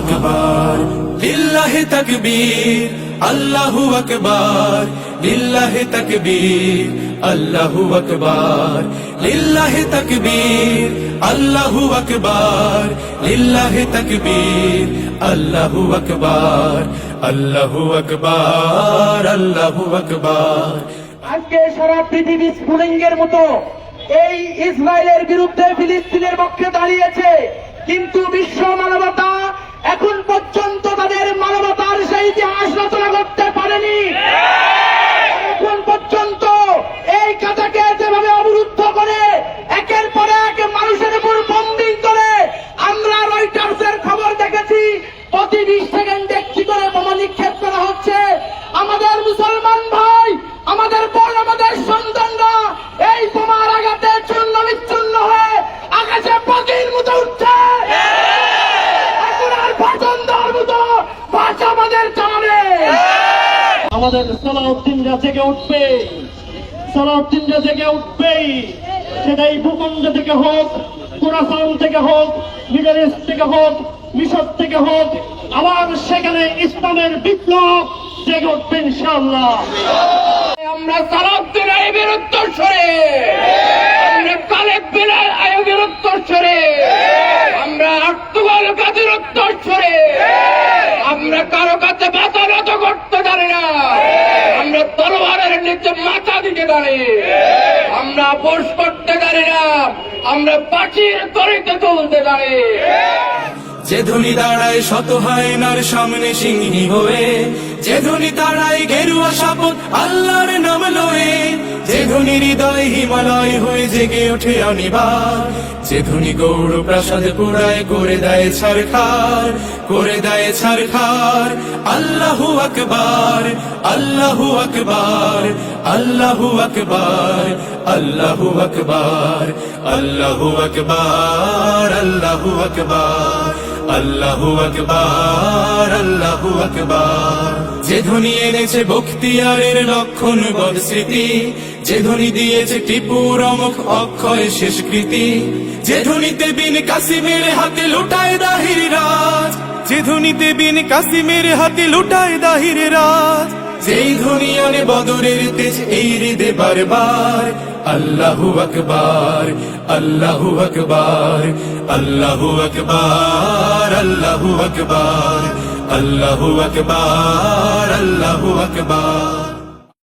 আকবার, লিল্লাহি তাকবীর, আল্লাহু আকবার, লিল্লাহি তাকবীর, আল্লাহু আকবার, লিল্লাহি তাকবীর, আল্লাহু আকবার, লিল্লাহি তাকবীর, আল্লাহু আকবার, আল্লাহু আকবার, আল্লাহু আকবার। আজকে সারা পৃথিবী স্ফুলিঙ্গের মতো এই ইসরায়েলের বিরুদ্ধে ফিলিস্তিনের পক্ষে দাঁড়িয়েছে, কিন্তু বিশ্ব মানবতা এখন পর্যন্ত তাদের মানবতার সেই ইতিহাস রচনা করতে পারেনি। এখন পর্যন্ত এই কাজাকে যেভাবে অবরুদ্ধ করে একের পর এক মানুষের উপর বম্বিং করে, আমরা রয়টার্সের খবর দেখেছি প্রতি 20 সেকেন্ডে একটি করে বোমা নিক্ষেপ করা হচ্ছে। আমাদের মুসলমান ভাই, আমাদের বোন, আমাদের সন্তানরা এই বোমার আঘাতে চূর্ণ বিচ্ছিন্ন হয়ে আকাশে পাখির মতো উঠছে। এখন আর ভাষণ দেওয়ার মতো ভাষা আমাদের জানা নেই। আমাদের সালাউদ্দিনরা জেগে উঠবে, সালাউদ্দিনরা জেগে উঠবেই। সেটাই ভূখণ্ড থেকে হোক, খোরাসান থেকে হোক, মিডল ইস্ট থেকে হোক, মিশর থেকে হোক, আবার সেখানে ইসলামের বিপ্লব জেগে উঠবে ইনশাআল্লাহ। আমরা সালাউদ্দিন আইয়ুবের উত্তরসূরি, আমরা কালেব বিন আইয়ুবের উত্তরসূরি, আমরা আর্তুগাল গাজীর উত্তরসূরি। আমরা কারো কাছে মাথা নত করতে জানি না, আমরা তলোয়ারের নিচে মাথা দিতে জানি, আমরা আপোষ করতে জানি না, আমরা পাখির তরিতে চলতে জানি। যে ধ্বনি দাঁড়ায় শত হায়নার সামনে সিংহী হয়ে, যে ধ্বনি দাঁড়ায় গেরুয়া শপথ আল্লাহর নাম লয়ে, যে ধ্বনি হৃদয় হিমালয় হয়ে জেগে ওঠে অনিবার, যে ধ্বনি গৌড় প্রাসাদ পুরায় করে দেয় ছারখার, করে দেয় ছারখার। আল্লাহু আকবার, আল্লাহু আকবার, আল্লাহু আকবার, আল্লাহু আকবার, আল্লাহু আকবার, আল্লাহু আকবার, আল্লাহু আকবার, আল্লাহু আকবার। যে ধ্বনি এনেছে বখতিয়ারের লক্ষণ বদ স্মৃতি, যে ধ্বনি দিয়েছে টিপুর অমুখ অক্ষয় শেষকৃতি, যে ধ্বনিতে বিন কাসিমের হাতে লুটায় দাহির রাজ, যে ধ্বনিতে বিন কাসিমের হাতে লুটায় দাহির রাজ, যেই ধ্বনি আনে বদরের তেজ এই হৃদে বারবার। আল্লাহু আকবার, আল্লাহু আকবার, আল্লাহু আকবার, আল্লাহু আকবার, আল্লাহু আকবার, আল্লাহু আকবার।